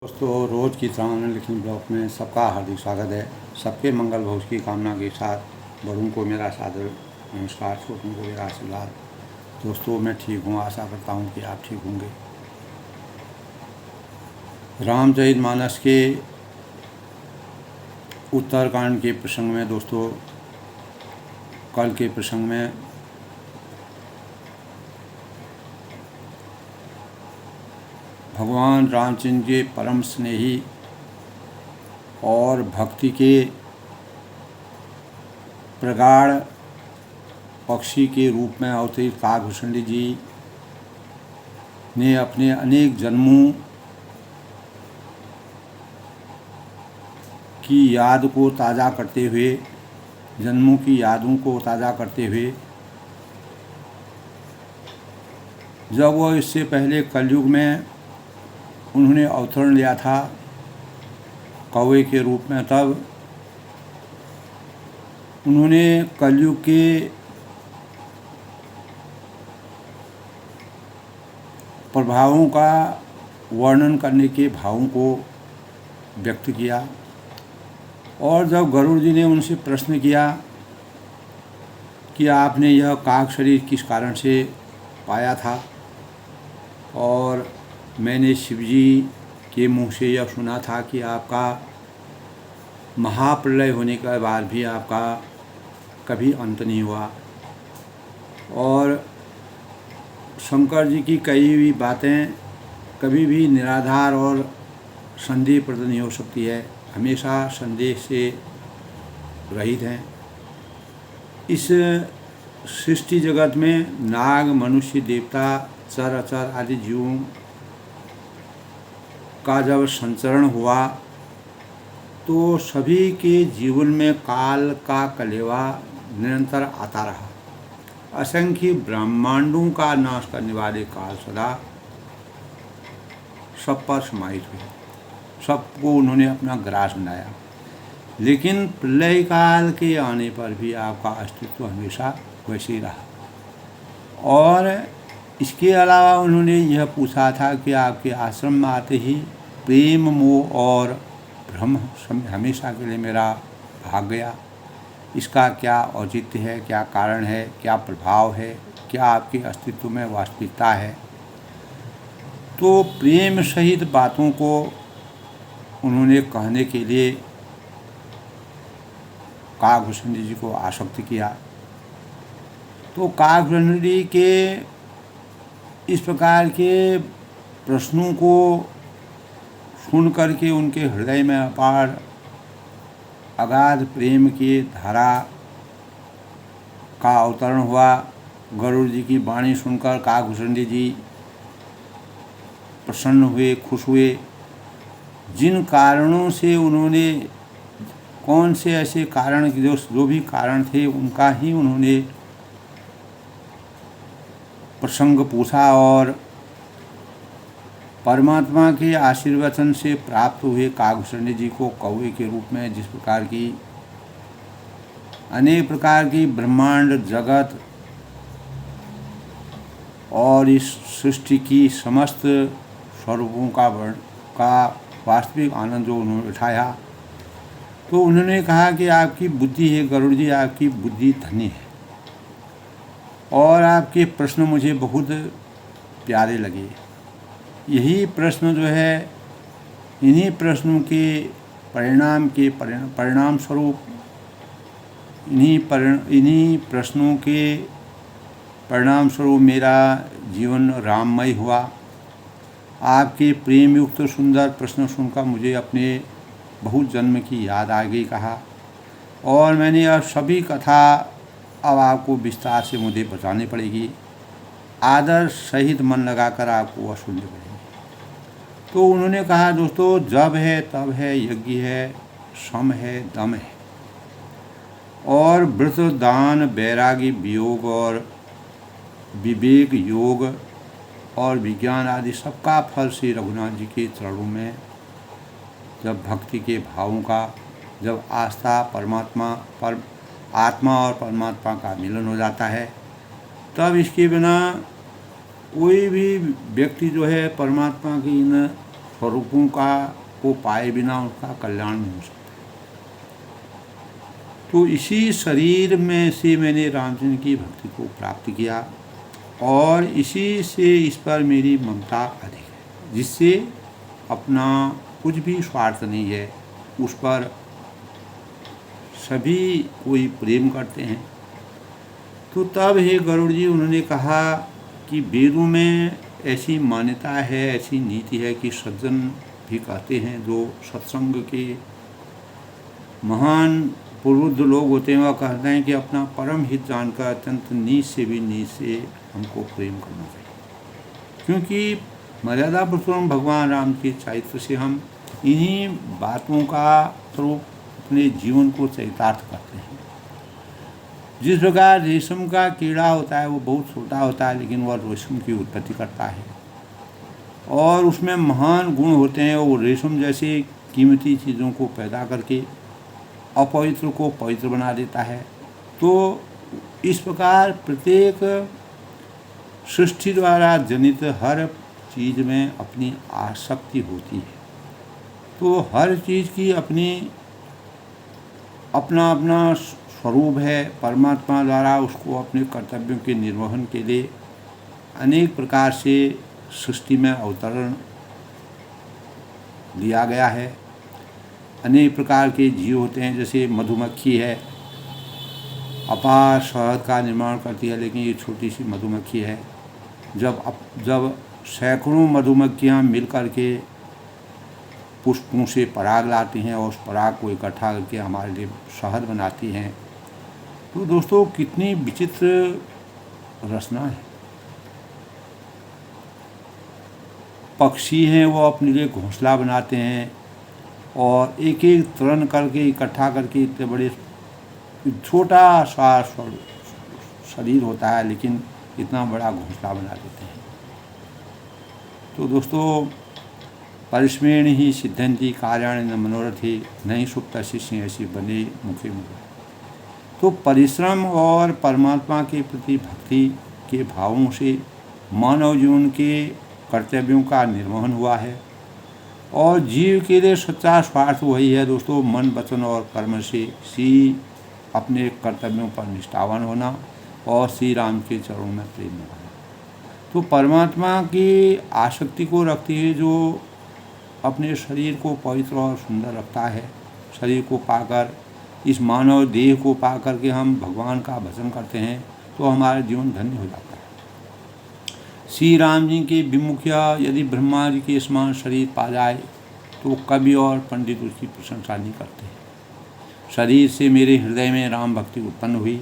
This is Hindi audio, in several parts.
दोस्तों, रोज़ की तरह लेकिन ब्लॉग में सबका हार्दिक स्वागत है। सबके मंगल भविष्य की कामना के साथ बड़ों को मेरा सादर नमस्कार, छोटों को मेरा आशीर्वाद। दोस्तों, मैं ठीक हूँ, आशा करता हूँ कि आप ठीक होंगे। रामचरितमानस के उत्तरकांड के प्रसंग में दोस्तों, कल के प्रसंग में भगवान रामचंद्र के परम स्नेही और भक्ति के प्रगाढ़ पक्षी के रूप में अवतरित काकभूषण जी ने अपने अनेक जन्मों की याद को ताज़ा करते हुए, जन्मों की यादों को ताज़ा करते हुए, जब वह इससे पहले कलयुग में उन्होंने अवतरण लिया था कौवे के रूप में, तब उन्होंने कलयुग के प्रभावों का वर्णन करने के भावों को व्यक्त किया। और जब गरुड़ जी ने उनसे प्रश्न किया कि आपने यह काक शरीर किस कारण से पाया था, और मैंने शिवजी के मुँह से यह सुना था कि आपका महाप्रलय होने के बाद भी आपका कभी अंत नहीं हुआ, और शंकर जी की कई भी बातें कभी भी निराधार और संदेहप्रद नहीं हो सकती है, हमेशा संदेह से रहित हैं। इस सृष्टि जगत में नाग, मनुष्य, देवता, चर अचर आदि जीवों का जब संचरण हुआ तो सभी के जीवन में काल का कलेवा निरंतर आता रहा। असंख्य ब्रह्मांडों का नाश करने वाले काल सदा सब पर समाहित हुए, सबको उन्होंने अपना ग्रास बनाया। लेकिन प्रलय काल के आने पर भी आपका अस्तित्व हमेशा वैसे ही रहा। और इसके अलावा उन्होंने यह पूछा था कि आपके आश्रम में आते ही प्रेम, मोह और भ्रम हमेशा के लिए मेरा भाग गया। इसका क्या औचित्य है, क्या कारण है, क्या प्रभाव है, क्या आपके अस्तित्व में वास्तविकता है? तो प्रेम सहित बातों को उन्होंने कहने के लिए काकभूषण जी को आसक्त किया। तो काकभूषण जी के इस प्रकार के प्रश्नों को सुन करके उनके हृदय में अपार अगाध प्रेम की धारा का अवतरण हुआ। गरुड़ जी की वाणी सुनकर काकभूषण जी प्रसन्न हुए, खुश हुए। जिन कारणों से उन्होंने, कौन से ऐसे कारण जो भी कारण थे, उनका ही उन्होंने प्रसंग पूछा, और परमात्मा के आशीर्वचन से प्राप्त हुए काकभूषण जी को कौवे के रूप में जिस प्रकार की अनेक प्रकार की ब्रह्मांड, जगत और इस सृष्टि की समस्त स्वरूपों का वास्तविक आनंद जो उन्होंने उठाया, तो उन्होंने कहा कि आपकी बुद्धि है गरुड़ जी, आपकी बुद्धि धन्य है, और आपके प्रश्न मुझे बहुत प्यारे लगे। यही प्रश्न जो है, इन्हीं प्रश्नों के परिणाम स्वरूप, इन्हीं प्रश्नों के परिणाम स्वरूप मेरा जीवन राममय हुआ। आपके प्रेम युक्त सुंदर प्रश्न सुनकर मुझे अपने बहुत जन्म की याद आ गई कहा, और मैंने अब सभी कथा अब आपको विस्तार से मुझे बतानी पड़ेगी। आदर सहित मन लगाकर आपको वह सुननी पड़ेगी। तो उन्होंने कहा, दोस्तों, जब है तब है, यज्ञ है, सम है, दम है, और व्रत, दान, वैरागी, वियोग और विवेक, योग और विज्ञान आदि सबका फल श्री रघुनाथ जी के चरणों में जब भक्ति के भावों का, जब आस्था आत्मा और परमात्मा का मिलन हो जाता है, तब इसके बिना कोई भी व्यक्ति जो है परमात्मा की इन स्वरूपों का को पाए बिना उनका कल्याण नहीं हो सकता। तो इसी शरीर में से मैंने रामचंद्र की भक्ति को प्राप्त किया और इसी से इस पर मेरी ममता अधिक है, जिससे अपना कुछ भी स्वार्थ नहीं है, उस पर सभी कोई प्रेम करते हैं। तो तब हे गरुड़ जी उन्होंने कहा कि वेदों में ऐसी मान्यता है, ऐसी नीति है कि सज्जन भी कहते हैं, जो सत्संग के महान प्रबुद्ध लोग होते हैं, वह कहते हैं कि अपना परम हित जानकर अत्यंत नीच से भी नीच से हमको प्रेम करना चाहिए, क्योंकि मर्यादा पुरुषोत्तम भगवान राम के चरित्र से हम इन्हीं बातों का स्वरूप अपने जीवन को चरितार्थ करते हैं। जिस प्रकार रेशम का कीड़ा होता है वो बहुत छोटा होता है, लेकिन वह रेशम की उत्पत्ति करता है और उसमें महान गुण होते हैं। वो रेशम जैसे कीमती चीज़ों को पैदा करके अपवित्र को पवित्र बना देता है। तो इस प्रकार प्रत्येक सृष्टि द्वारा जनित हर चीज़ में अपनी आसक्ति होती है। तो हर चीज़ की अपना अपना स्वरूप है। परमात्मा द्वारा उसको अपने कर्तव्यों के निर्वहन के लिए अनेक प्रकार से सृष्टि में अवतरण दिया गया है। अनेक प्रकार के जीव होते हैं, जैसे मधुमक्खी है, अपार शहद का निर्माण करती है, लेकिन ये छोटी सी मधुमक्खी है। जब सैकड़ों मधुमक्खियाँ मिल कर के पुष्पों से पराग लाती हैं और उस पराग को इकट्ठा करके हमारे लिए शहद बनाती हैं, तो दोस्तों कितनी विचित्र रचना है। पक्षी हैं, वो अपने लिए घोंसला बनाते हैं और एक एक तरण करके इकट्ठा करके इतने बड़े, छोटा सा शरीर होता है लेकिन इतना बड़ा घोंसला बना देते हैं। तो दोस्तों परिश्रमेण ही सिद्धंति कार्याणि न मनोरथी नहीं सुप्त शिष्य ऐसी बने मुखे मुखे। तो परिश्रम और परमात्मा के प्रति भक्ति के भावों से मानव जीवन के कर्तव्यों का निर्वहन हुआ है और जीव के लिए सच्चा स्वार्थ वही है दोस्तों, मन वचन और कर्म से अपने कर्तव्यों पर निष्ठावान होना और श्री राम के चरणों में प्रेम होना। तो परमात्मा की आसक्ति को रखते हुए जो अपने शरीर को पवित्र और सुंदर रखता है, शरीर को पाकर, इस मानव देह को पा करके हम भगवान का भजन करते हैं, तो हमारा जीवन धन्य हो जाता है। श्री राम जी के विमुखिया यदि ब्रह्मा जी के समान शरीर पा जाए तो कवि और पंडित उसकी प्रशंसा नहीं करते। शरीर से मेरे हृदय में राम भक्ति उत्पन्न हुई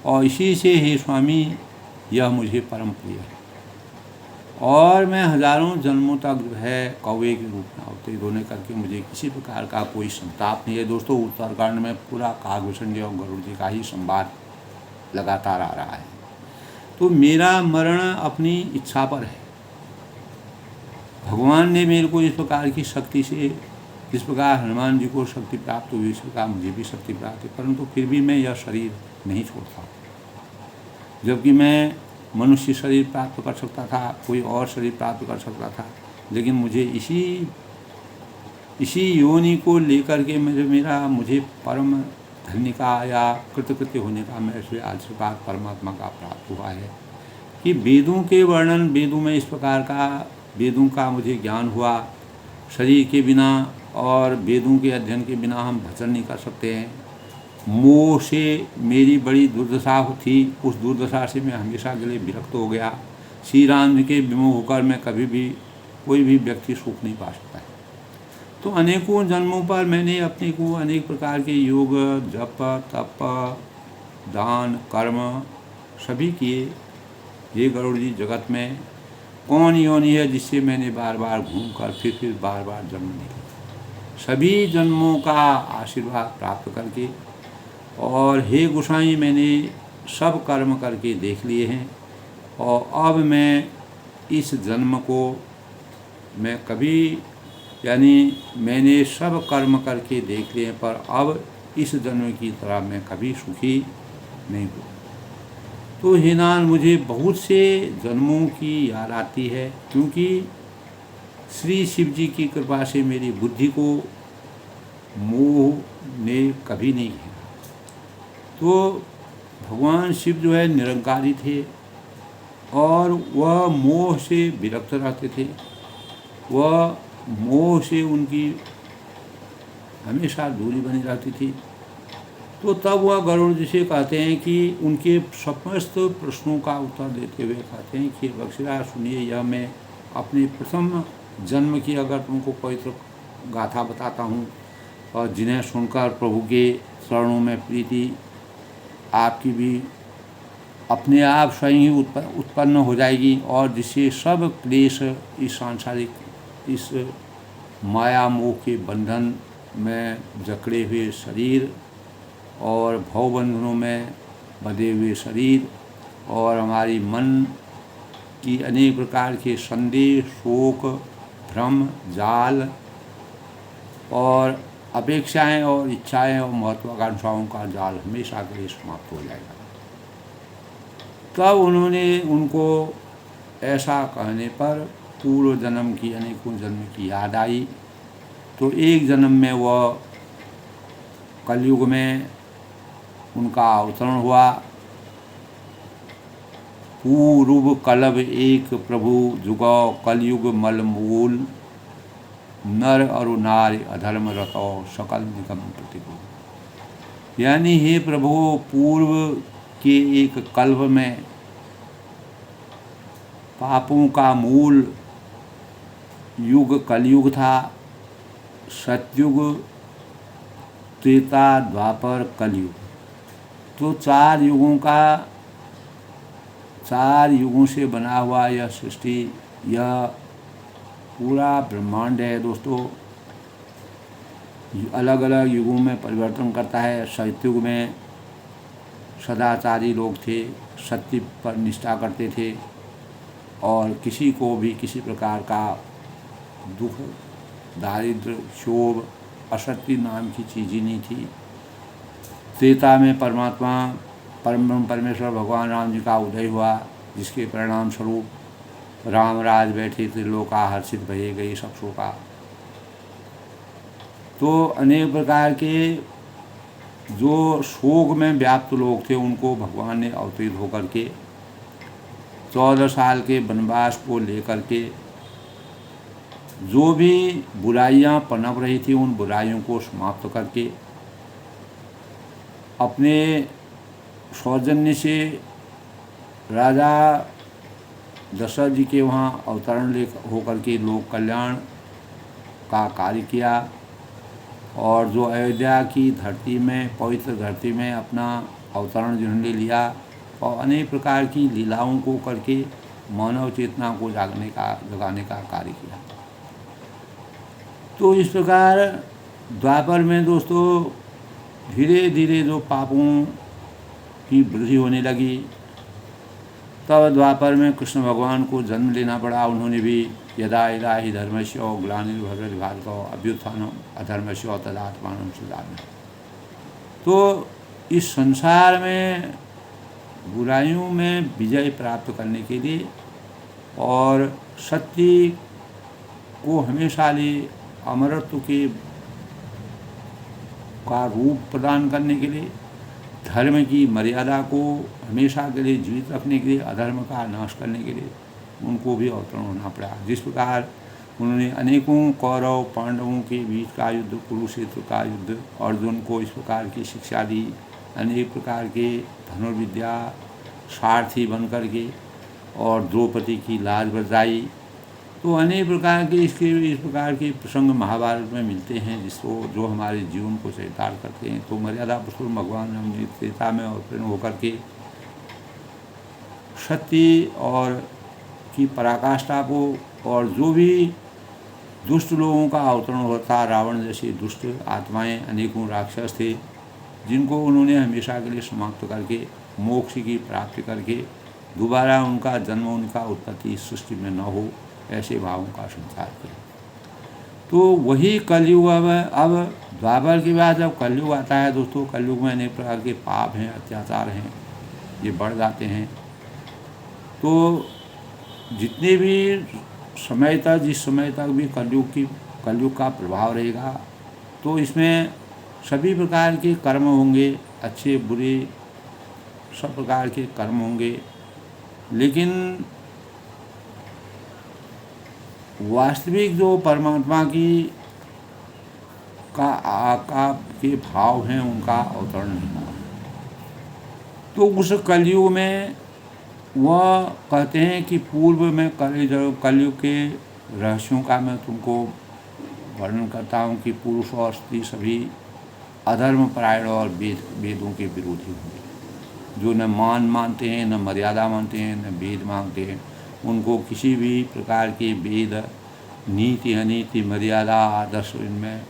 और इसी से हे स्वामी यह मुझे परम प्रिय है और मैं हजारों जन्मों तक जो है कौवे के रूप में अवतरित होने करके मुझे किसी प्रकार का कोई संताप नहीं है। दोस्तों उत्तरकांड में पूरा कागभूषण जी और गरुड़ जी का ही संवाद लगातार आ रहा है। तो मेरा मरण अपनी इच्छा पर है। भगवान ने मेरे को इस प्रकार की शक्ति से, जिस प्रकार हनुमान जी को शक्ति प्राप्त हुई, इस प्रकार मुझे भी शक्ति प्राप्त है, परंतु फिर भी मैं यह शरीर नहीं छोड़ता। जबकि मैं मनुष्य शरीर प्राप्त कर सकता था, कोई और शरीर प्राप्त कर सकता था, लेकिन मुझे इसी योनि को लेकर के मुझे परम धन्य का या कृतकृत्य होने का मैं इसलिए आशीर्वाद परमात्मा का प्राप्त हुआ है कि वेदों के वर्णन, वेदों में इस प्रकार का वेदों का मुझे ज्ञान हुआ। शरीर के बिना और वेदों के अध्ययन के बिना हम भजन नहीं कर सकते हैं। मोह से मेरी बड़ी दुर्दशा थी, उस दुर्दशा से मैं हमेशा के लिए विरक्त हो गया। श्री राम जी के विमुख होकर मैं कभी भी कोई भी व्यक्ति सुख नहीं पा सकता है। तो अनेकों जन्मों पर मैंने अपने को अनेक प्रकार के योग, जप, तप, दान, कर्म सभी किए। ये गरुड़ जी जगत में कौन योनि है जिससे मैंने बार बार घूमकर फिर बार बार जन्म लिया। सभी जन्मों का आशीर्वाद प्राप्त करके और हे गोसाई मैंने सब कर्म करके देख लिए हैं और अब मैं इस जन्म को मैं कभी मैंने सब कर्म करके देख लिए, पर अब इस जन्म की तरह मैं कभी सुखी नहीं हूँ। तो हे नाथ मुझे बहुत से जन्मों की याद आती है, क्योंकि श्री शिव जी की कृपा से मेरी बुद्धि को मोह ने कभी नहीं घेरा। तो भगवान शिव जो है निरंकारी थे और वह मोह से विरक्त रहते थे। वह मोह से उनकी हमेशा दूरी बनी रहती थी। तो तब वह गरुड़ जी से कहते हैं कि उनके समस्त प्रश्नों का उत्तर देते हुए कहते हैं कि बख्शिरा सुनिए, यह मैं अपने प्रथम जन्म की अगर तुमको पवित्र गाथा बताता हूँ और जिन्हें सुनकर प्रभु के चरणों में प्रीति आपकी भी अपने आप स्वयं ही उत्पन्न हो जाएगी और जिससे सब क्लेश इस सांसारिक इस माया मोह के बंधन में जकड़े हुए शरीर और भवबंधनों में बंधे हुए शरीर और हमारी मन की अनेक प्रकार के संदेह, शोक, भ्रम, जाल और अपेक्षाएं और इच्छाएं और महत्वाकांक्षाओं का जाल हमेशा के लिए समाप्त हो जाएगा। तब उन्होंने उनको ऐसा कहने पर पूर्व जन्म की अनेकों जन्म की याद आई। तो एक जन्म में वह कलयुग में उनका अवतरण हुआ। पूर्व कलभ एक प्रभु जुगौ कलयुग मल मूल, नर अरु नारी अधर्म रतो सकल निगम प्रतिकूल। यानी हे प्रभु, पूर्व के एक कल्प में पापों का मूल युग कलयुग था। सतयुग, त्रेता, द्वापर, कलयुग, तो चार युगों से बना हुआ यह सृष्टि, यह पूरा ब्रह्मांड है दोस्तों। अलग अलग युगों में परिवर्तन करता है। सतयुग में सदाचारी लोग थे, सत्य पर निष्ठा करते थे और किसी को भी किसी प्रकार का दुख, दारिद्र, क्षोभ, असत्य नाम की चीज़ ही नहीं थी। त्रेता में परमात्मा परम परमेश्वर भगवान राम जी का उदय हुआ, जिसके परिणाम स्वरूप रामराज बैठे त्रिलोका हर्षित भये गई सब शोका। तो अनेक प्रकार के जो शोक में व्याप्त लोग थे उनको भगवान ने अवतरित होकर के 14 साल के वनवास को लेकर के जो भी बुराइयां पनप रही थी उन बुराइयों को समाप्त करके अपने सौजन्य से राजा दशरथ जी के वहाँ अवतरण ले होकर के लोक कल्याण का कार्य किया और जो अयोध्या की धरती में, पवित्र धरती में अपना अवतरण जिन्होंने लिया और अनेक प्रकार की लीलाओं को करके मानव चेतना को जगाने का कार्य किया। तो इस प्रकार द्वापर में दोस्तों धीरे धीरे जो पापों की वृद्धि होने लगी, तब द्वापर में कृष्ण भगवान को जन्म लेना पड़ा। उन्होंने भी यदा यदा हि धर्मस्य ग्लानिर्भवति भारत अभ्युत्थानम् अधर्मस्य तदात्मानं सृजामि। तो इस संसार में बुराइयों में विजय प्राप्त करने के लिए और सत्य को हमेशा लिए अमरत्व के का रूप प्रदान करने के लिए, धर्म की मर्यादा को हमेशा के लिए जीवित रखने के लिए, अधर्म का नाश करने के लिए उनको भी अवतरण होना पड़ा। जिस प्रकार उन्होंने अनेकों कौरव पांडवों के बीच का युद्ध, कुरुक्षेत्र का युद्ध, अर्जुन को इस प्रकार की शिक्षा दी, अनेक प्रकार के धनुर्विद्या सारथी बन कर के और द्रौपदी की लाज बचाई। तो अनेक प्रकार के इस प्रकार के प्रसंग महाभारत में मिलते हैं जिसको जो हमारे जीवन को चरितार्थ करते हैं। तो मर्यादा पुरुषोत्तम भगवान राम जी त्रेता में अवतीर्ण होकर के सत्य और की पराकाष्ठा को और जो भी दुष्ट लोगों का अवतरण होता, रावण जैसे दुष्ट आत्माएं अनेकों राक्षस थे जिनको उन्होंने हमेशा के लिए समाप्त करके मोक्ष की प्राप्ति करके दोबारा उनका जन्म, उनका उत्पत्ति इस सृष्टि में न हो, ऐसे भावों का संचार किया। तो वही कलयुग अब द्वापर के बाद जब कलयुग आता है दोस्तों, कलयुग में अनेक प्रकार के पाप हैं, अत्याचार हैं, ये बढ़ जाते हैं। तो जितने भी समय तक, जिस समय तक भी कलयुग का प्रभाव रहेगा, तो इसमें सभी प्रकार के कर्म होंगे, अच्छे बुरे सब प्रकार के कर्म होंगे। लेकिन वास्तविक जो परमात्मा की का के भाव हैं, उनका अवतरण नहीं हुआ। तो उस कलयुग में वह कहते हैं कि पूर्व में कलयुग के रहस्यों का मैं तुमको वर्णन करता हूँ कि पुरुष और स्त्री सभी अधर्म परायण और वेदों के विरोधी होंगे। जो न मान मानते हैं, न मर्यादा मानते हैं, न वेद मानते हैं। उनको किसी भी प्रकार के वेद, नीति अनीति, मर्यादा, आदर्श, इनमें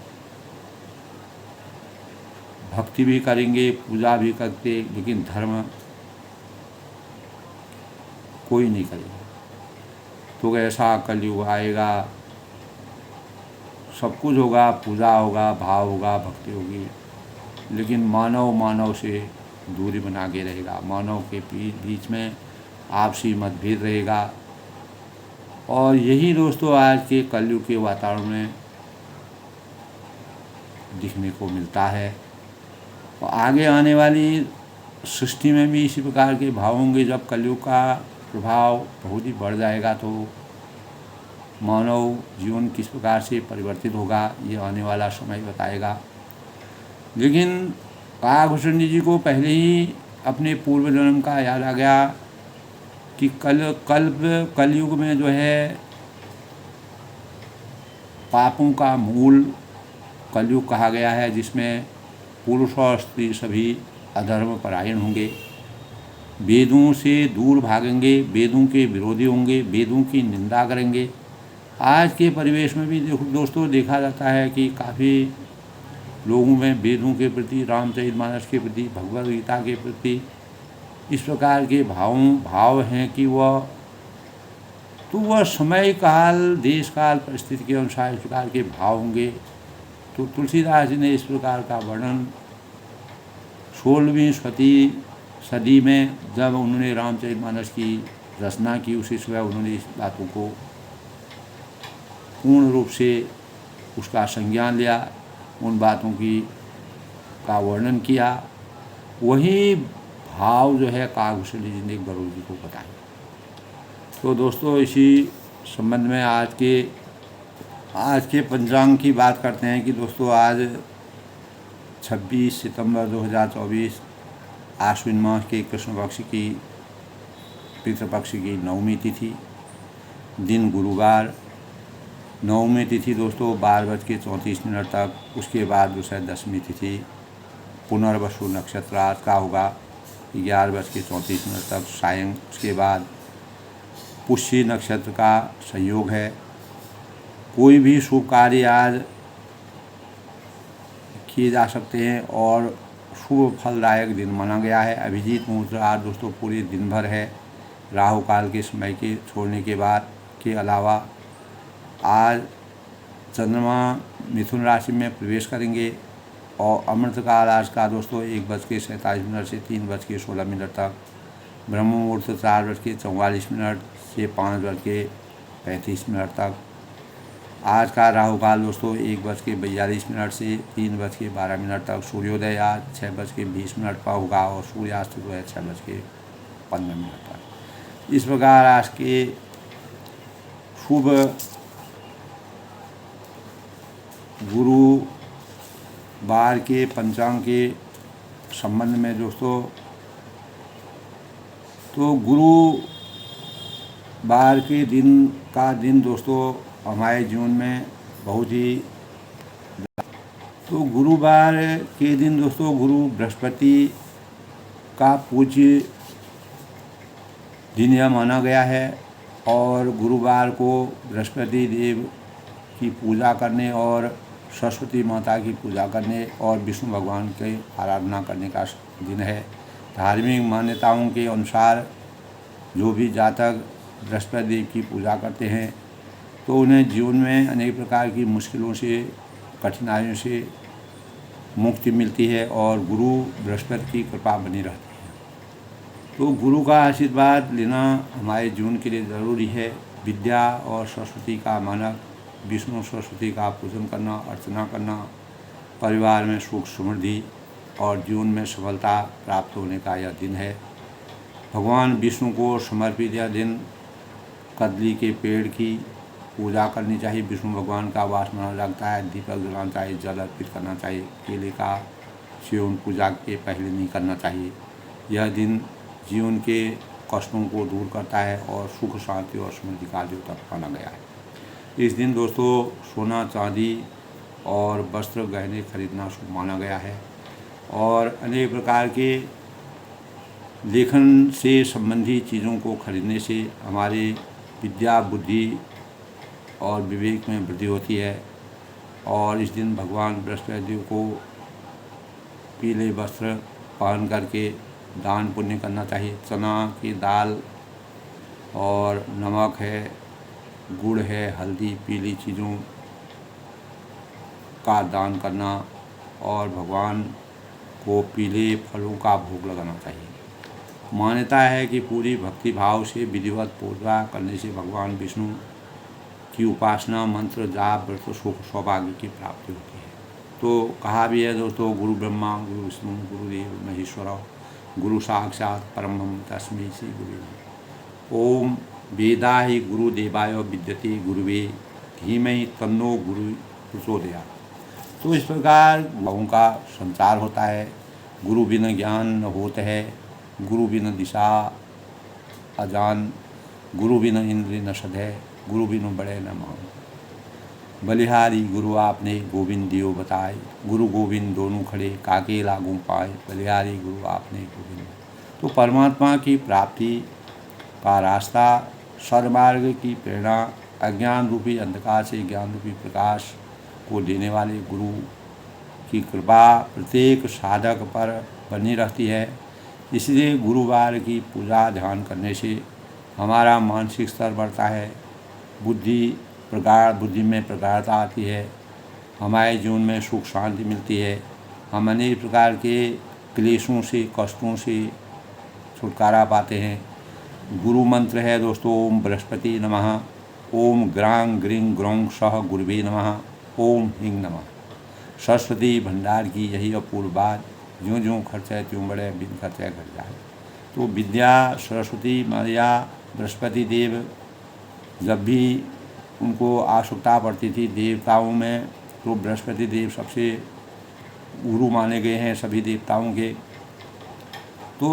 भक्ति भी करेंगे, पूजा भी करते, लेकिन धर्म कोई नहीं करेगा। तो ऐसा कलयुग आएगा, सब कुछ होगा, पूजा होगा, भाव होगा, भक्ति होगी, लेकिन मानव से दूरी बना के रहेगा। मानव के बीच में आपसी मतभेद रहेगा। और यही दोस्तों आज के कलयुग के वातावरण में दिखने को मिलता है। और आगे आने वाली सृष्टि में भी इसी प्रकार के भाव होंगे। जब कलयुग का प्रभाव बहुत ही बढ़ जाएगा तो मानव जीवन किस प्रकार से परिवर्तित होगा, ये आने वाला समय बताएगा। लेकिन काकभूषण जी को पहले ही अपने पूर्व जन्म का याद आ गया कि कलयुग में जो है पापों का मूल कलयुग कहा गया है, जिसमें पुरुष और स्त्री सभी अधर्म परायण होंगे, वेदों से दूर भागेंगे, वेदों के विरोधी होंगे, वेदों की निंदा करेंगे। आज के परिवेश में भी दोस्तों देखा जाता है कि काफ़ी लोगों में वेदों के प्रति, रामचरितमानस के प्रति, भगवद गीता के प्रति इस प्रकार के भाव हैं कि वह समय काल, देश काल, परिस्थिति के अनुसार इस प्रकार के भाव होंगे। तो तुलसीदास जी ने इस प्रकार का वर्णन 16वीं सदी में जब उन्होंने रामचरितमानस की रचना की, उसी समय उन्होंने इस बातों को पूर्ण रूप से उसका संज्ञान लिया, उन बातों का वर्णन किया। वही भाव जो है काकभूषण जी ने गरुड़ जी को बताया। तो दोस्तों इसी संबंध में आज के पंचांग की बात करते हैं कि दोस्तों आज 26 सितंबर 2024 आश्विन मास के कृष्ण पक्ष की पितृपक्ष की नवमी तिथि, दिन गुरुवार। नवमी तिथि दोस्तों 12:34 तक, उसके बाद जो है दसवीं तिथि पुनर्वसु नक्षत्र रात का होगा 11:34 तक सायं। उसके बाद पुष्य नक्षत्र का संयोग है। कोई भी शुभ कार्य आज किए जा सकते हैं और शुभ फलदायक दिन माना गया है। अभिजीत मुहूर्त आज दोस्तों पूरे दिन भर है, राहु काल के समय के छोड़ने के बाद के अलावा आज चंद्रमा मिथुन राशि में प्रवेश करेंगे। और अमृतकाल आज का दोस्तों 1:47 से 3:16 तक, ब्रह्म मुहूर्त 4:44 से 5:35 तक। आज का राहु काल दोस्तों 1:42 से 3:12 तक। सूर्योदय आज 6:20 पर होगा और सूर्यास्त जो है 6:15 तक। इस प्रकार आज के शुभ गुरुवार के पंचांग के संबंध में दोस्तों, तो गुरुवार के दिन दोस्तों हमारे जीवन में बहुत ही, तो गुरुवार के दिन दोस्तों गुरु बृहस्पति का पूज्य दिन यह माना गया है। और गुरुवार को बृहस्पति देव की पूजा करने और सरस्वती माता की पूजा करने और विष्णु भगवान की आराधना करने का दिन है। धार्मिक मान्यताओं के अनुसार जो भी जातक बृहस्पति देव की पूजा करते हैं तो उन्हें जीवन में अनेक प्रकार की मुश्किलों से, कठिनाइयों से मुक्ति मिलती है और गुरु बृहस्पति की कृपा बनी रहती है। तो गुरु का आशीर्वाद लेना हमारे जीवन के लिए ज़रूरी है। विद्या और सरस्वती का मानक, विष्णु सरस्वती का पूजन करना, अर्चना करना, परिवार में सुख समृद्धि और जीवन में सफलता प्राप्त होने का यह दिन है। भगवान विष्णु को समर्पित यह दिन कदली के पेड़ की पूजा करनी चाहिए। विष्णु भगवान का वास माना जाता है। दीपक जलाना चाहिए, जल अर्पित करना चाहिए। केले का सेवन पूजा के पहले नहीं करना चाहिए। यह दिन जीवन के कष्टों को दूर करता है और सुख शांति और समृद्धि का द्योतक माना गया है। इस दिन दोस्तों सोना चांदी और वस्त्र गहने खरीदना शुभ माना गया है और अनेक प्रकार के लेखन से संबंधी चीज़ों को खरीदने से हमारे विद्या, बुद्धि और विवेक में वृद्धि होती है। और इस दिन भगवान बृहस्पति देव को पीले वस्त्र पहन करके दान पुण्य करना चाहिए। चना की दाल और नमक है, गुड़ है, हल्दी, पीली चीज़ों का दान करना और भगवान को पीले फलों का भोग लगाना चाहिए। मान्यता है कि पूरी भक्ति भाव से विधिवत पूजा करने से भगवान विष्णु की उपासना, मंत्र, जाप, व्रत, सुख, सौभाग्य की प्राप्ति होती है। तो कहा भी है दोस्तों, गुरु ब्रह्मा गुरु विष्णु गुरुदेव महेश्वर गुरु साक्षात परम तस्मै श्री गुरु। ओम वेदा ही गुरुदेवाय विद्यते गुरुवे धीमहि तन्नो गुरु प्रचोदयात्। तो इस प्रकार भावों का संचार होता है। गुरु बिना ज्ञान न होत है, गुरु बिना दिशा अजान, गुरु बिना इंद्र न सध है, गुरु बिनु बड़े न मान। बलिहारी गुरु आपने गोविंद दियो बताए, गुरु गोविंद दोनों खड़े काके लागू पाए। बलिहारी गुरु आपने गोविंद। तो परमात्मा की प्राप्ति का रास्ता, सद्मार्ग की प्रेरणा, अज्ञान रूपी अंधकार से ज्ञान रूपी प्रकाश को देने वाले गुरु की कृपा प्रत्येक साधक पर बनी रहती है। इसलिए गुरुवार की पूजा ध्यान करने से हमारा मानसिक स्तर बढ़ता है, बुद्धि में प्रगाढ़ता आती है, हमारे जीवन में सुख शांति मिलती है, हम अनेक प्रकार के क्लेशों से, कष्टों से छुटकारा पाते हैं। गुरु मंत्र है दोस्तों, ओम बृहस्पति नमः, ओम ग्रांग ग्रीं ग्रौं सह गुरुवे नमः, ओम हिंग नमः। सरस्वती भंडार की यही अपूर्व बात, ज्यों ज्यों खर्चे त्यों बढ़े, बिन खर्चे घट जाए। तो विद्या, सरस्वती मैया, बृहस्पति देव जब भी उनको आवश्यकता पड़ती थी देवताओं में, तो बृहस्पति देव सबसे गुरु माने गए हैं सभी देवताओं के। तो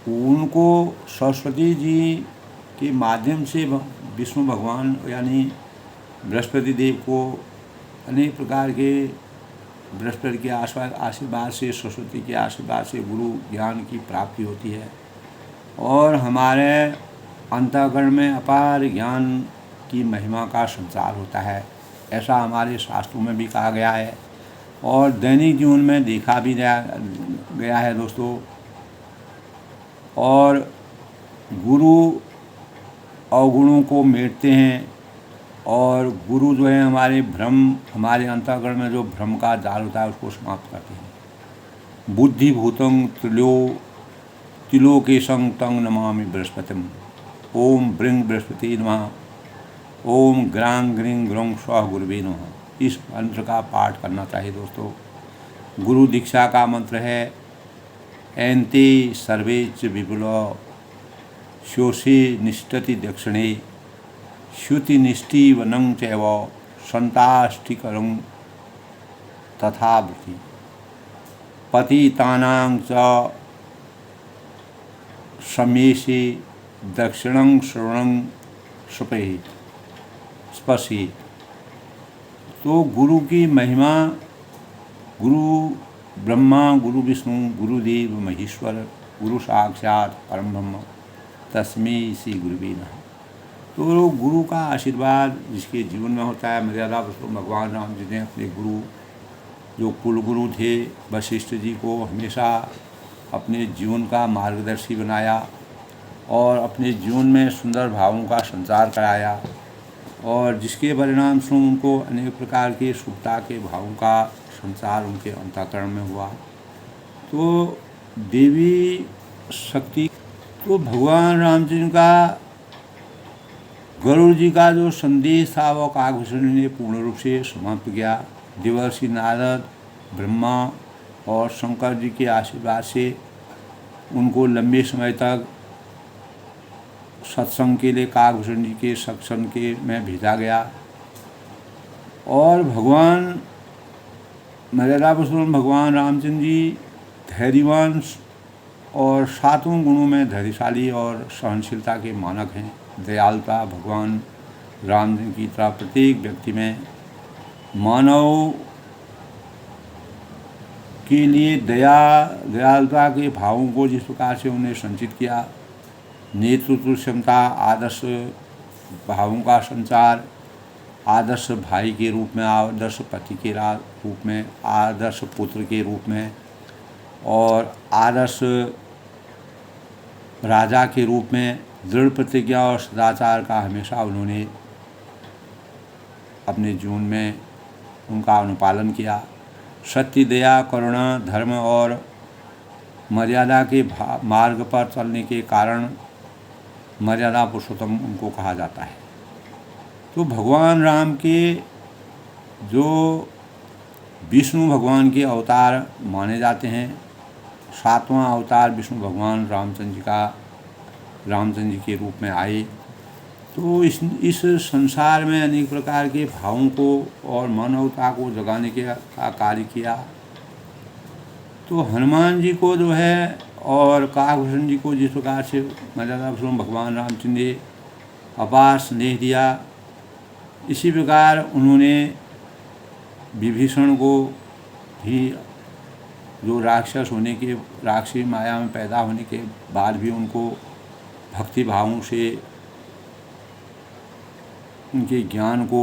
उनको सरस्वती जी के माध्यम से विष्णु भगवान यानी बृहस्पति देव को अनेक प्रकार के बृहस्पति के आशीर्वाद से, सरस्वती के आशीर्वाद से गुरु ज्ञान की प्राप्ति होती है और हमारे अंतःकरण में अपार ज्ञान की महिमा का संचार होता है। ऐसा हमारे शास्त्रों में भी कहा गया है और दैनिक जीवन में देखा भी गया है दोस्तों। और गुरु अवगुणों को मिटते हैं और गुरु जो है हमारे भ्रम, हमारे अंतःकरण में जो भ्रम का जाल होता है उसको समाप्त करते हैं। बुद्धिभूतं त्रिलोकेशं तं नमामि बृहस्पतिम्। ओम ब्रिंग बृहस्पति नमः, ओम ग्रां ग्रीं ग्रौं स्वः गुरुवे नमः। इस मंत्र का पाठ करना चाहिए दोस्तों। गुरु दीक्षा का मंत्र है एन्ते सर्वे च विपुलो श्योषे निष्ठति दक्षिणे श्युति निष्ठि वनं चैव संताष्टिकरं तथा वृत्ति पतितानां च समेशे दक्षिणं श्रवणं स्पर्शेत। तो गुरु की महिमा, गुरु ब्रह्मा गुरु विष्णु गुरुदेव महेश्वर गुरु साक्षात परम ब्रह्म तस्मै श्री गुरुवे नमः। तो गुरु का आशीर्वाद जिसके जीवन में होता है, मर्यादा पुरुषोत्तम भगवान राम जी ने अपने गुरु जो कुल गुरु थे वशिष्ठ जी को हमेशा अपने जीवन का मार्गदर्शी बनाया और अपने जीवन में सुंदर भावों का संचार कराया और जिसके परिणाम स्वरूप उनको अनेक प्रकार के शुभता के भावों का संचार उनके अंतःकरण में हुआ। तो देवी शक्ति, तो भगवान राम जी का गरुड़ जी का जो संदेश था वो काकभूषण ने पूर्ण रूप से समाप्त किया। देवर्षि नारद, ब्रह्मा और शंकर जी के आशीर्वाद से उनको लंबे समय तक सत्संग के लिए काकभूषण जी के सत्संग के में भेजा गया। और भगवान मर्यादा पुरुषोत्तम भगवान रामचंद्र जी धैर्यवान और सातों गुणों में धैर्यशाली और सहनशीलता के मानक हैं। दयालुता भगवान राम जी की तरह प्रत्येक व्यक्ति में मानव के लिए दयालुता के भावों को जिस प्रकार से उन्हें संचित किया, नेतृत्व क्षमता, आदर्श भावों का संचार, आदर्श भाई के रूप में, आदर्श पति के रूप में, आदर्श पुत्र के रूप में और आदर्श राजा के रूप में दृढ़ प्रतिज्ञा और सदाचार का हमेशा उन्होंने अपने जीवन में उनका अनुपालन किया। सत्य, दया, करुणा, धर्म और मर्यादा के मार्ग पर चलने के कारण मर्यादा पुरुषोत्तम उनको कहा जाता है। तो भगवान राम के जो विष्णु भगवान के अवतार माने जाते हैं, सातवां अवतार विष्णु भगवान रामचंद्र जी के रूप में आए। तो इस संसार में अनेक प्रकार के भावों को और मानवता को जगाने का कार्य किया। तो हनुमान जी को जो है और काकभूषण जी को जिस प्रकार से मर्यादा पुरुषोत्तम भगवान रामचंद्र ने अपार स्नेह दिया, इसी प्रकार उन्होंने विभीषण को भी, जो राक्षसी माया में पैदा होने के बाद भी उनको भक्ति भावों से उनके ज्ञान को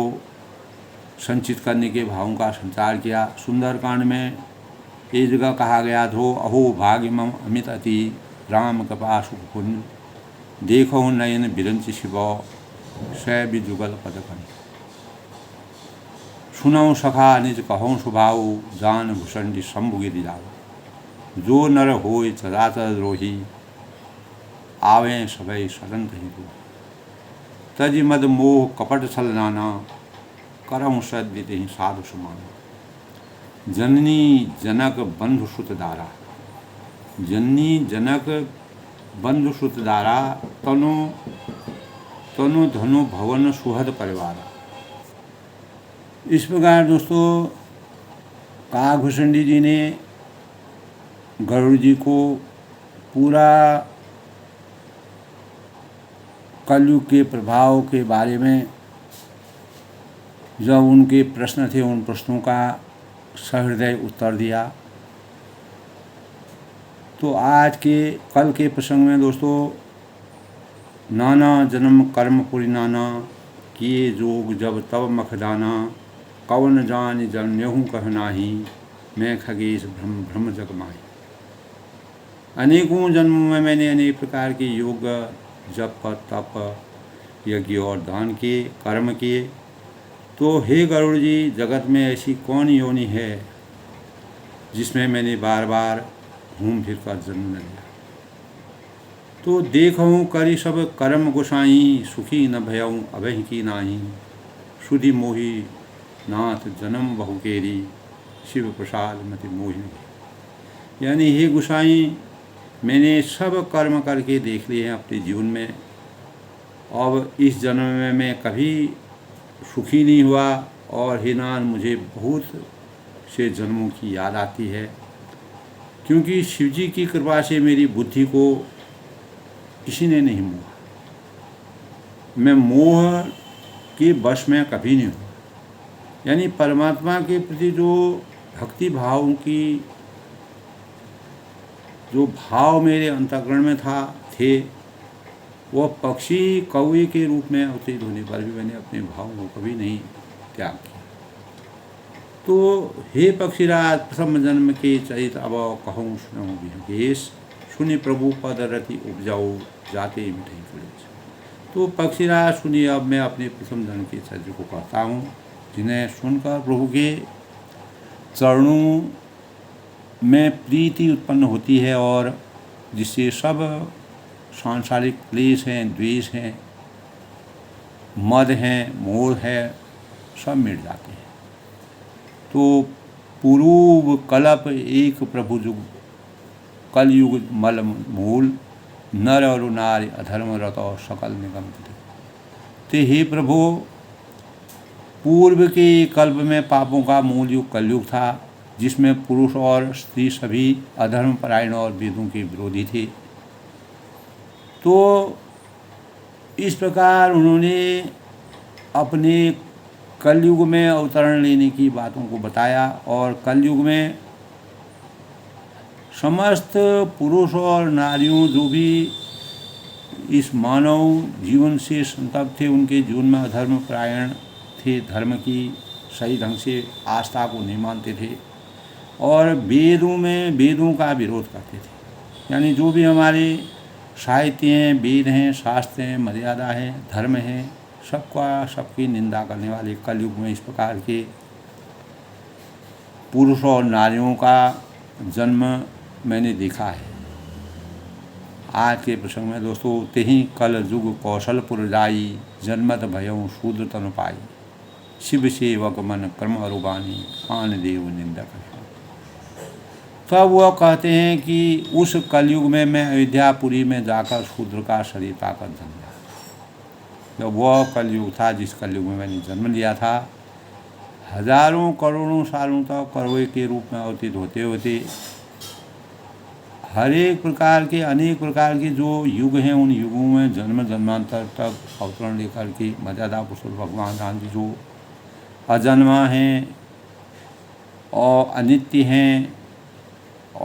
संचित करने के भावों का संचार किया। सुंदरकांड में एक जगह कहा गया, धो अहो भाग्यमम अमित अति राम कृपा सुख पुण्य देखो नयन बिरंच शिव सै विजुगल पदकन सुनौ सखा निज कहौं सुभाऊ जान भूषण शंभु गिरि जाओ जो नर होय चराचर द्रोही आवे सभय सदंत हितु तज मद मोह कपट छल नाना करहु सद्य साधु समान जननी जनक बंधु सुत दारा जननी जनक बंधु सुत दारा तनु तनु धनु भवन सुहद परिवार। इस प्रकार दोस्तों काकभूषण जी ने गरुड़ जी को पूरा कलयुग के प्रभाव के बारे में जब उनके प्रश्न थे, उन प्रश्नों का सहृदय उत्तर दिया। तो कल के प्रसंग में दोस्तों, नाना जन्म कर्म पुरी नाना किए जोग जब तब मखदाना कवन जान जन्म्यहूँ कह नाही मैं खगेश भ्रम जग माही। अनेकों जन्मों में मैंने अनेक प्रकार के योग, जप, तप, यज्ञ और दान किए, कर्म किए। तो हे गरुड़ जी, जगत में ऐसी कौन योनि है जिसमें मैंने बार बार घूम फिर कर जन्म न लिया। तो देखूँ करी सब कर्म गोसाई सुखी न भयऊँ अभय की नाही सुधि मोही नाथ जन्म बहु केरी शिव प्रसाद मति मोही। यानी हे गोसाई, मैंने सब कर्म करके देख लिए हैं अपने जीवन में। अब इस जन्म में मैं कभी सुखी नहीं हुआ और हे नाथ, मुझे बहुत से जन्मों की याद आती है, क्योंकि शिव जी की कृपा से मेरी बुद्धि को किसी ने नहीं मोहा। मैं मोह के वश में कभी नहीं हूँ। यानी परमात्मा के प्रति जो भक्ति भाव की जो भाव मेरे अंतःकरण में थे, वह पक्षी कौवे के रूप में अवतरित होने पर भी मैंने अपने भाव को कभी नहीं त्याग किया। तो हे पक्षीराज, प्रथम जन्म के चरित अब कहूँ सुनऊँ विहंगेश सुनि प्रभु पद रति उपजाऊ जाते मिठाई कलेज। तो पक्षीराज सुनिए, अब मैं अपने प्रथम जन्म के चरित्र को कहता हूँ, जिन्हें सुनकर प्रभु के चरणों में प्रीति उत्पन्न होती है और जिससे सब सांसारिक क्लेश हैं, द्वेष हैं, मद हैं, मोह है, सब मिट जाते हैं। तो पूर्व कल्प एक प्रभु जुग, कलयुग मल मूल, नर और नारी अधर्म रत और सकल निगम थे। ते हे प्रभु, पूर्व के कल्प में पापों का मूल युग कलयुग था, जिसमें पुरुष और स्त्री सभी अधर्म परायण और वेदों के विरोधी थे। तो इस प्रकार उन्होंने अपने कलयुग में अवतरण लेने की बातों को बताया, और कलयुग में समस्त पुरुष और नारियों जो भी इस मानव जीवन से संतप्त थे, उनके जीवन में अधर्म परायण थे, धर्म की सही ढंग से आस्था को नहीं मानते थे, और वेदों का विरोध करते थे। यानी जो भी हमारे साहित्य हैं, वेद हैं, शास्त्र हैं, मर्यादा है, धर्म है, सबकी निंदा करने वाले कलयुग में इस प्रकार के पुरुष और नारियों का जन्म मैंने देखा है। आज के प्रसंग में दोस्तों, तेहि कल युग कौशलपुर जाई, जन्मत भयउ शूद्र तनु पाई, शिव सेवक मन कर्म अरुबानी, आन देव निंदक। तब वह कहते हैं कि उस कलयुग में मैं अयोध्यापुरी में जाकर शूद्र का शरीर पाकर जन्म लिया। जब वह कलयुग था, जिस कलयुग में मैंने जन्म लिया था, हजारों करोड़ों सालों तक कौवे के रूप में अवतीत होते होते हर एक प्रकार के अनेक प्रकार के जो युग हैं, उन युगों में जन्म जन्मांतर तक अवतरण लेकर के मर्यादा पुरुष भगवान राम जी जो अजन्मा हैं और अनित्य हैं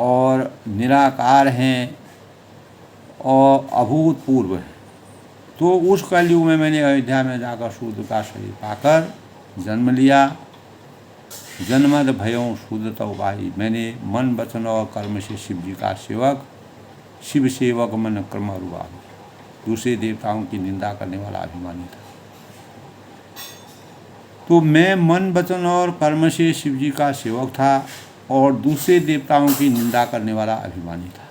और निराकार हैं और अभूतपूर्व हैं, तो उस कलयुग में मैंने अयोध्या में जाकर शूद्र का शरीर पाकर जन्म लिया। जन्मद भयों शूद्रता उपाई, मैंने मन वचन और कर्म से शिव जी का सेवक, शिव सेवक मन कर्म अरुबाई, दूसरे देवताओं की निंदा करने वाला अभिमानी था। तो मैं मन वचन और कर्म से शिव जी का सेवक था और दूसरे देवताओं की निंदा करने वाला अभिमानी था।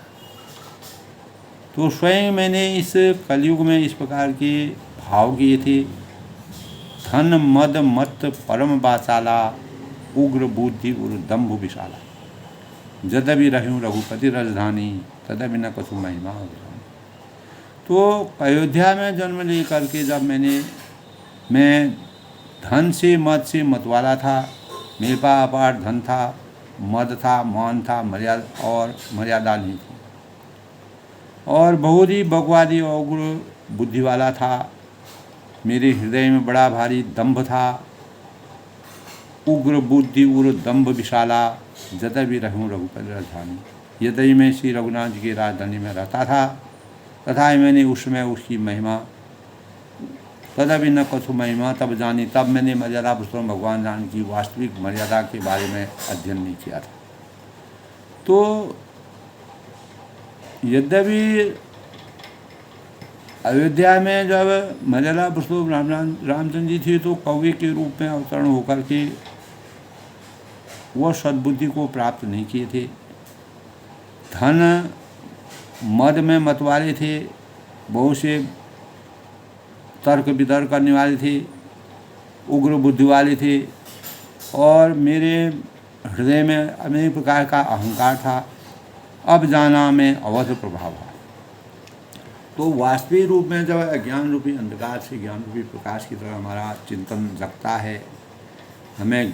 तो स्वयं मैंने इस कलयुग में इस प्रकार के भाव किए थे। धन मद मत परम वाचाला, उग्र बुद्धि उर दम्भ विशाला, जदबि रहूं रघुपति राजधानी, तदबि न कछु महिमा। तो अयोध्या में जन्म ले करके जब मैं धन से मद से मतवाला था, मेरे पास अपार धन था, मद था, मान था, मर्यादा नहीं थी, और बहुत ही बकवादी और उग्र बुद्धि वाला था। मेरे हृदय में बड़ा भारी दंभ था। उग्र बुद्धि उर दंभ विशाला, जदबि रहूं रघुपति राजधानी, यदि मैं श्री रघुनाथ जी की राजधानी में रहता था, तथा मैंने उस समय उसकी महिमा, तदबि न कछु महिमा, तब जानी, तब मैंने मर्यादा पुरुषोत्तम भगवान राम की वास्तविक मर्यादा के बारे में अध्ययन नहीं किया था। तो यद्यपि अयोध्या में जब मर्यादा पुरुषोत्तम रामचंद्र जी थे, तो कौवे के रूप में अवतरण होकर के वह सद्बुद्धि को प्राप्त नहीं किए थे। धन मद में मतवाले थे, बहुत से तर्क वितर्क करने वाले थे, उग्र बुद्धि वाले थे, और मेरे हृदय में अनेक प्रकार का अहंकार था। अब जाना मैं अवध प्रभाव है। तो वास्तविक रूप में जब अज्ञान रूपी अंधकार से ज्ञान रूपी प्रकाश की तरह हमारा चिंतन जगता है, हमें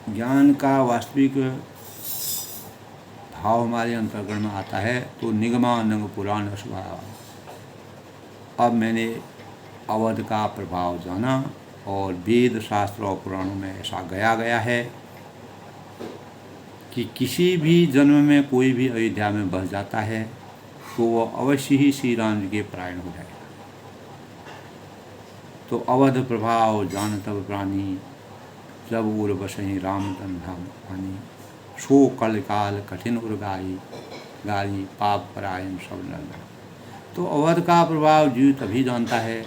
ज्ञान का वास्तविक भाव हमारे अंतर्गण में आता है, तो निगमानंग पुराण स्वभाव। अब मैंने अवध का प्रभाव जाना, और वेद शास्त्र और पुराणों में ऐसा गया है कि किसी भी जन्म में कोई भी अयोध्या में बस जाता है तो वह अवश्य ही श्री राम जी के परायण हो जाएगा। तो अवध प्रभाव जान तब प्राणी, जब उर बसही राम तन धाम पानी, सो कल काल कठिन उर गारी पाप परायण सब लड़। तो अवध का प्रभाव जीव तभी जानता है।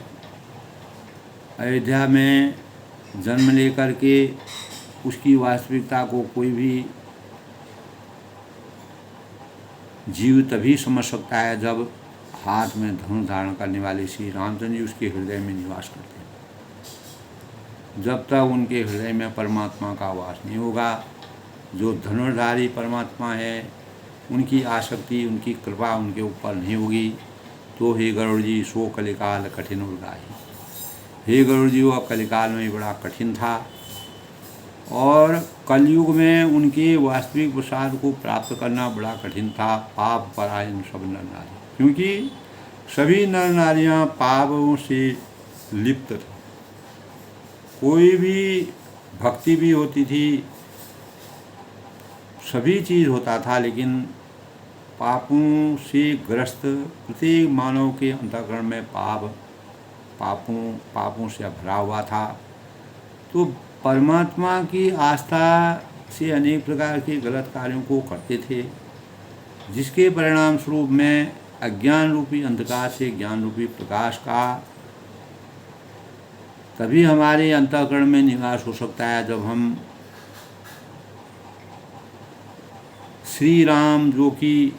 अयोध्या में जन्म लेकर के उसकी वास्तविकता को कोई भी जीव तभी समझ सकता है जब हाथ में धनुष धारण करने वाले श्री रामचंद्र जी उसके हृदय में निवास करते हैं। जब तक उनके हृदय में परमात्मा का वास नहीं होगा, जो धनुर्धारी परमात्मा है उनकी आसक्ति, उनकी कृपा उनके ऊपर नहीं होगी, तो हे गरुड़ जी सो कलिकाल कठिन उर्गाही। हे गरुड़ जी वह कलिकाल में बड़ा कठिन था और कलयुग में उनके वास्तविक प्रसाद को प्राप्त करना बड़ा कठिन था। पाप परायण सब नर नारी, क्योंकि सभी नर नारियां पापों से लिप्त थे। कोई भी भक्ति भी होती थी, सभी चीज़ होता था, लेकिन पापों से ग्रस्त प्रत्येक मानव के अंतःकरण में पापों से भरा हुआ था। तो परमात्मा की आस्था से अनेक प्रकार के गलत कार्यों को करते थे, जिसके परिणाम स्वरूप में अज्ञान रूपी अंधकार से ज्ञान रूपी प्रकाश का तभी हमारे अंतःकरण में निवास हो सकता है, जब हम श्री राम जो कि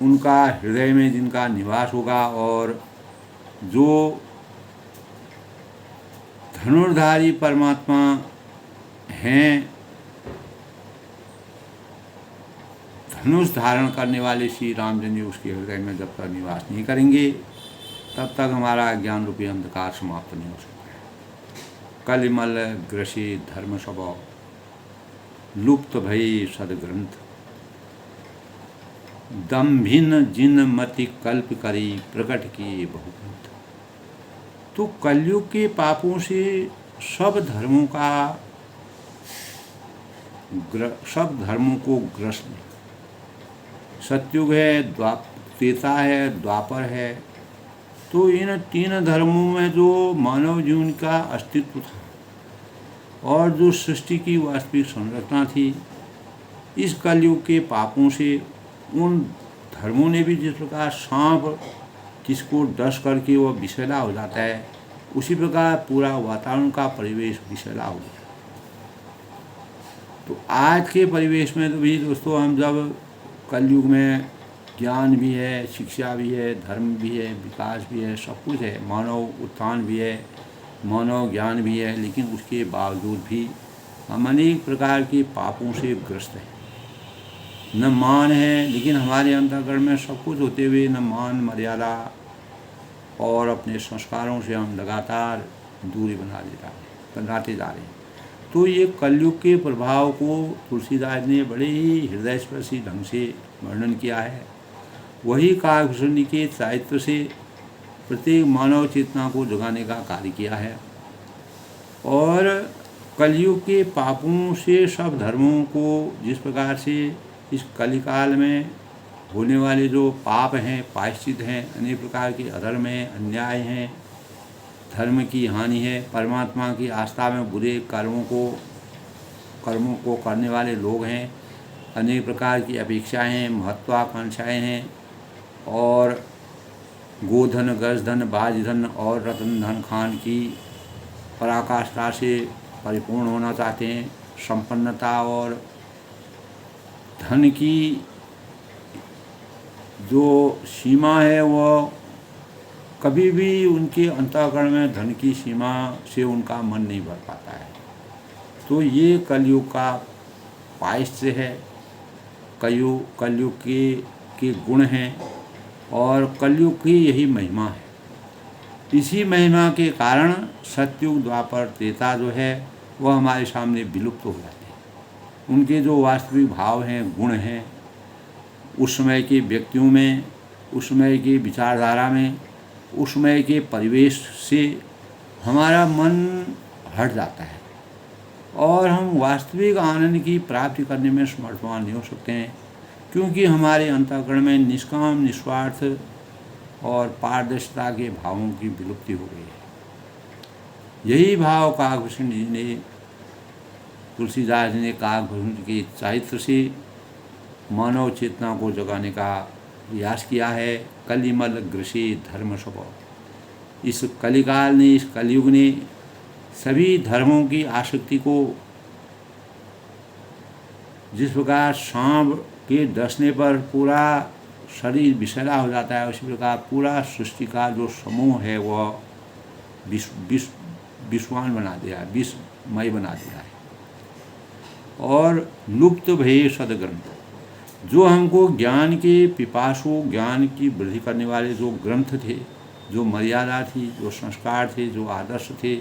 उनका हृदय में जिनका निवास होगा और जो धनुर्धारी परमात्मा हैं, धनुष धारण करने वाले श्री रामचंद्र जी उसके हृदय में जब तक निवास नहीं करेंगे, तब तक हमारा ज्ञान रूपी अंधकार समाप्त नहीं हो सकता है। कलिमल ग्रसी धर्म स्वभाव लुप्त भई सदग्रंथ, दम्भिन जिन मति कल्प करी प्रकट किए बहुग्रंथ। तो कलयुग के पापों से सब धर्मों को ग्रस्त है। सतयुग है, त्रेता है, द्वापर है। तो इन तीन धर्मों में जो मानव जीवन का अस्तित्व था और जो सृष्टि की वास्तविक संरचना थी, इस कलयुग के पापों से उन धर्मों ने भी, जिस प्रकार सांप जिसको डस करके वह विषैला हो जाता है, उसी प्रकार पूरा वातावरण का परिवेश विषैला हो गया। तो आज के परिवेश में तो भी दोस्तों, हम जब कलयुग में ज्ञान भी है, शिक्षा भी है, धर्म भी है, विकास भी है, सब कुछ है, मानव उत्थान भी है, मानव ज्ञान भी है, लेकिन उसके बावजूद भी हम अनेक प्रकार के पापों से ग्रस्त हैं। न मान है, लेकिन हमारे अंतःकरण में सब कुछ होते हुए न मान मर्यादा, और अपने संस्कारों से हम लगातार दूरी बनाते जा रहे हैं। तो ये कलयुग के प्रभाव को तुलसीदास ने बड़े ही हृदयस्पर्शी ढंग से वर्णन किया है। वही काव्यभूषण के साहित्य से प्रत्येक मानव चेतना को जगाने का कार्य किया है। और कलयुग के पापों से सब धर्मों को जिस प्रकार से इस कलिकाल में होने वाले जो पाप हैं, प्रायश्चित हैं, अनेक प्रकार के अधर्म हैं, अन्याय हैं, धर्म की हानि है, परमात्मा की आस्था में बुरे कर्मों को करने वाले लोग हैं, अनेक प्रकार की अपेक्षाएं हैं, महत्वाकांक्षाएं हैं, और गोधन, गजधन, बाजधन और रतन धन खान की पराकाष्ठा से परिपूर्ण होना चाहते हैं। संपन्नता और धन की जो सीमा है वो कभी भी उनके अंतःकरण में धन की सीमा से उनका मन नहीं भर पाता है। तो ये कलयुग का पायस्य है, कलयुग के गुण हैं, और कलयुग की यही महिमा है। इसी महिमा के कारण सतयुग, द्वापर, त्रेता जो है वह हमारे सामने विलुप्त हो जाते हैं। उनके जो वास्तविक भाव हैं, गुण हैं, उस समय के व्यक्तियों में, उस समय की विचारधारा में, उस समय के परिवेश से हमारा मन हट जाता है और हम वास्तविक आनंद की प्राप्ति करने में समर्थवान नहीं हो सकते हैं, क्योंकि हमारे अंतःकरण में निष्काम, निस्वार्थ और पारदर्शिता के भावों की विलुप्ति हो गई है। यही भाव काव्यभूषण जी ने, तुलसीदास जी ने काव्यभूषण के साहित्य से मानव चेतना को जगाने का प्रयास किया है। कलिमल ग्रसी धर्म स्वभाव, इस कलिकाल ने, इस कलयुग ने सभी धर्मों की आसक्ति को, जिस प्रकार सांप के डसने पर पूरा शरीर विषैला हो जाता है, उसी प्रकार पूरा सृष्टि का जो समूह है वह विषवान बना दिया है, विषमय बना दिया है। और लुप्त भये सदग्रंथ, जो हमको ज्ञान के पिपासु, ज्ञान की वृद्धि करने वाले जो ग्रंथ थे, जो मर्यादा थी, जो संस्कार थे, जो आदर्श थे,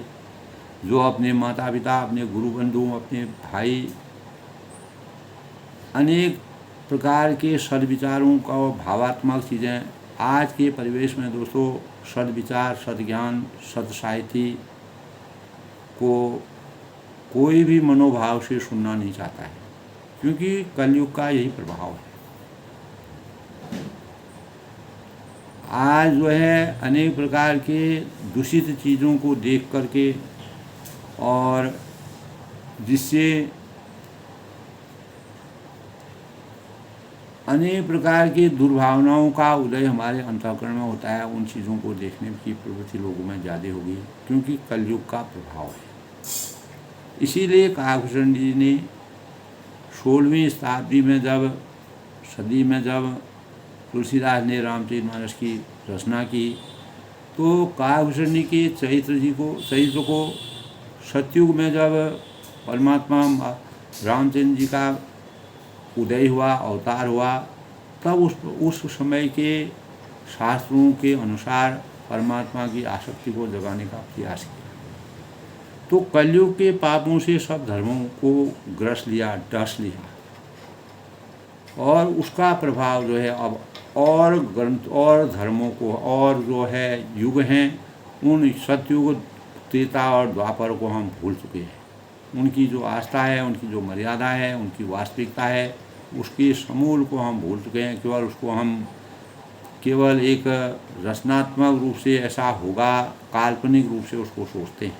जो अपने माता पिता, अपने गुरु बंधु, अपने भाई, अनेक प्रकार के सद्विचारों का भावात्मक चीज़ें आज के परिवेश में दोस्तों सद्विचार, सद्ज्ञान, सद्साहित्य को कोई भी मनोभाव से सुनना नहीं चाहता है, क्योंकि कलयुग का यही प्रभाव है। आज जो है अनेक प्रकार के दूषित चीज़ों को देख करके और जिससे अनेक प्रकार की दुर्भावनाओं का उदय हमारे अंतःकरण में होता है, उन चीज़ों को देखने की प्रवृत्ति लोगों में ज़्यादा होगी, क्योंकि कलयुग का प्रभाव है। इसीलिए काकभूषण जी ने 16वीं शताब्दी में सदी में जब तुलसीदास ने रामचरितमानस की रचना की, तो काकभूषण जी के चरित्र को सतयुग में जब परमात्मा रामचंद्र जी का उदय हुआ, अवतार हुआ, तब उस समय के शास्त्रों के अनुसार परमात्मा की आसक्ति को जगाने का प्रयास किया। तो कलयुग के पापों से सब धर्मों को ग्रस लिया, डस लिया, और उसका प्रभाव जो है अब और ग्रंथ और धर्मों को और जो है युग हैं, उन सतयुग, त्रेता और द्वापर को हम भूल चुके हैं। उनकी जो आस्था है, उनकी जो मर्यादा है, उनकी वास्तविकता है, उसके समूल को हम भूल चुके हैं। केवल उसको हम केवल एक रचनात्मक रूप से ऐसा होगा, काल्पनिक रूप से उसको सोचते हैं।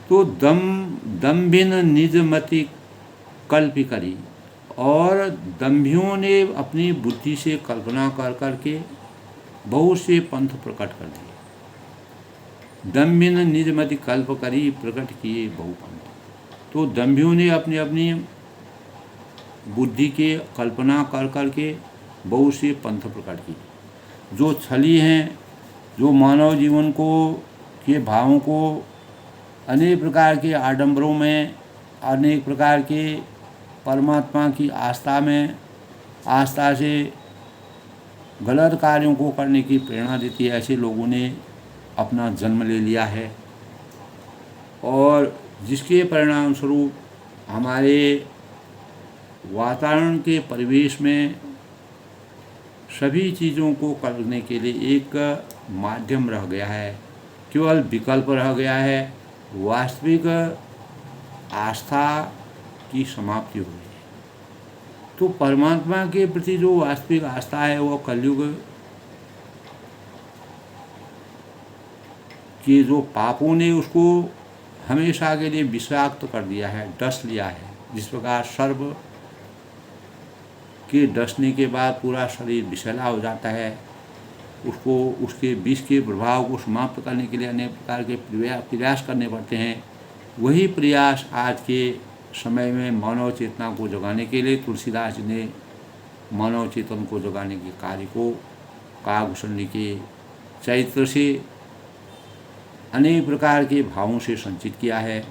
तो दम्भिन निजमति कल्पि करी, और दम्भियों ने अपनी बुद्धि से कल्पना कर करके बहुत से पंथ प्रकट कर दिए। दम्भिन निजमति कल्प करी, प्रकट किए बहु पंथ। तो दम्भियों ने अपनी अपनी बुद्धि के कल्पना कर करके बहुत से पंथ प्रकट किए। जो छली हैं, जो मानव जीवन को के भावों को अनेक प्रकार के आडंबरों में, अनेक प्रकार के परमात्मा की आस्था से गलत कार्यों को करने की प्रेरणा देती है, ऐसे लोगों ने अपना जन्म ले लिया है, और जिसके परिणाम स्वरूप हमारे वातावरण के परिवेश में सभी चीज़ों को करने के लिए एक माध्यम रह गया है, केवल विकल्प रह गया है। वास्तविक आस्था की समाप्ति हो गई है। तो परमात्मा के प्रति जो वास्तविक आस्था है, वो कलयुग के जो पापों ने उसको हमेशा के लिए विषाक्त कर दिया है, डस लिया है। जिस प्रकार सर्प के डसने के बाद पूरा शरीर विषैला हो जाता है, उसको उसके विष के प्रभाव को समाप्त करने के लिए अनेक प्रकार के प्रयास करने पड़ते हैं। वही प्रयास आज के समय में मानव चेतना को जगाने के लिए तुलसीदास जी ने मानव चेतन को जगाने के कार्य को काकभूषण जी के चरित्र से अनेक प्रकार के भावों से संचित किया है,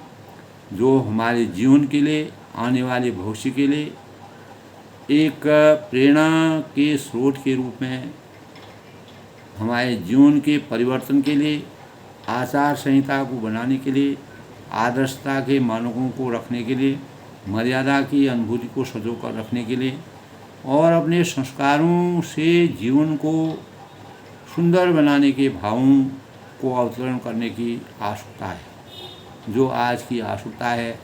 जो हमारे जीवन के लिए, आने वाले भविष्य के लिए एक प्रेरणा के स्रोत के रूप में, हमारे जीवन के परिवर्तन के लिए, आचार संहिता को बनाने के लिए, आदर्शता के मानकों को रखने के लिए, मर्यादा की अनुभूति को सजो कर रखने के लिए, और अपने संस्कारों से जीवन को सुंदर बनाने के भावों को अवतरण करने की आवश्यकता है, जो आज की आवश्यकता है।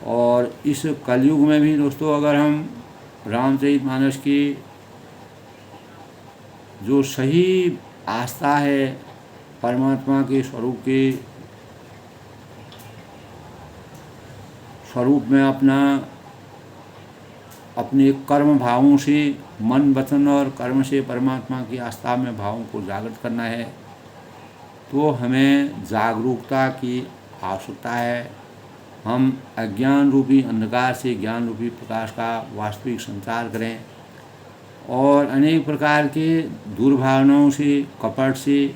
और इस कलयुग में भी दोस्तों, अगर हम रामचरितमानस की जो सही आस्था है, परमात्मा के स्वरूप में अपने कर्म भावों से, मन वचन और कर्म से परमात्मा की आस्था में भावों को जागृत करना है, तो हमें जागरूकता की आवश्यकता है। हम अज्ञान रूपी अंधकार से ज्ञान रूपी प्रकाश का वास्तविक संचार करें, और अनेक प्रकार के दुर्भावनाओं से, कपट से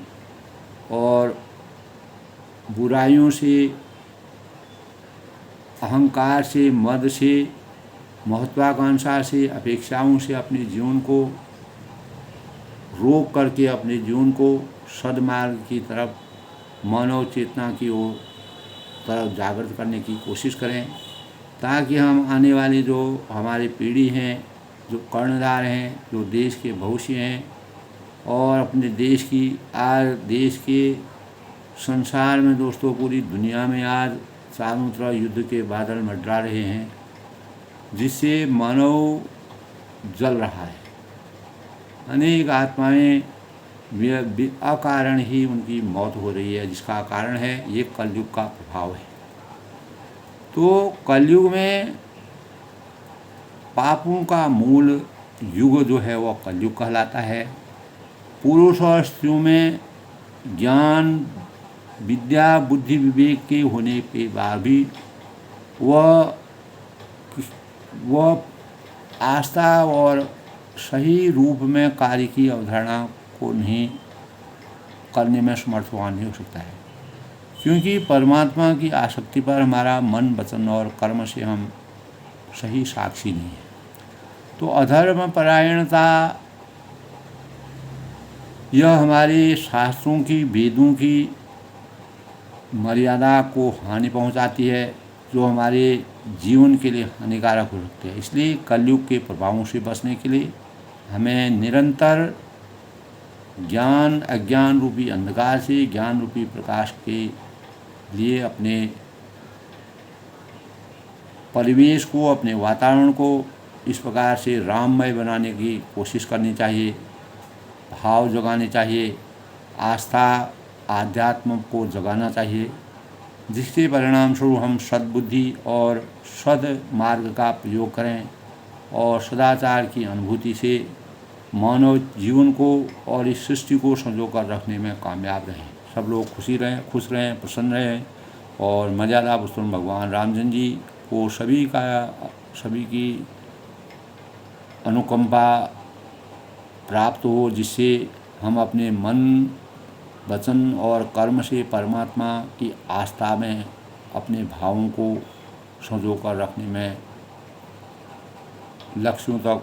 और बुराइयों से, अहंकार से, मद से, महत्वाकांक्षा से, अपेक्षाओं से अपने जीवन को रोक करके अपने जीवन को सद्मार्ग की तरफ, मानव चेतना की ओर तरफ जागृत करने की कोशिश करें, ताकि हम आने वाली जो हमारी पीढ़ी हैं, जो कर्णधार हैं, जो देश के भविष्य हैं और अपने देश की आज देश के संसार में दोस्तों पूरी दुनिया में आज चारों तरफ युद्ध के बादल मंडरा रहे हैं, जिससे मानव जल रहा है। अनेक आत्माएं अकारण ही उनकी मौत हो रही है, जिसका कारण है ये कलयुग का प्रभाव है। तो कलयुग में पापों का मूल युग जो है वह कलयुग कहलाता है। पुरुष और स्त्रियों में ज्ञान, विद्या, बुद्धि, विवेक के होने के बाद भी वह आस्था और सही रूप में कार्य की अवधारणा को नहीं करने में समर्थवान नहीं हो सकता है, क्योंकि परमात्मा की आसक्ति पर हमारा मन, वचन और कर्म से हम सही साक्षी नहीं है। तो अधर्म परायणता यह हमारे शास्त्रों की, वेदों की मर्यादा को हानि पहुंचाती है, जो हमारे जीवन के लिए हानिकारक हो सकती है। इसलिए कलयुग के प्रभावों से बचने के लिए हमें निरंतर ज्ञान, अज्ञान रूपी अंधकार से ज्ञान रूपी प्रकाश के लिए अपने परिवेश को, अपने वातावरण को इस प्रकार से राममय बनाने की कोशिश करनी चाहिए, भाव जगाने चाहिए, आस्था, आध्यात्म को जगाना चाहिए, जिसके परिणाम स्वरूप हम सद्बुद्धि और सद मार्ग का प्रयोग करें और सदाचार की अनुभूति से मानव जीवन को और इस सृष्टि को संजो कर रखने में कामयाब रहें। सब लोग खुश रहें, प्रसन्न रहें और मर्यादा पुरुषोत्तम भगवान रामचंद्र जी को सभी की अनुकंपा प्राप्त हो, जिससे हम अपने मन, वचन और कर्म से परमात्मा की आस्था में अपने भावों को संजो कर रखने में लक्ष्यों तक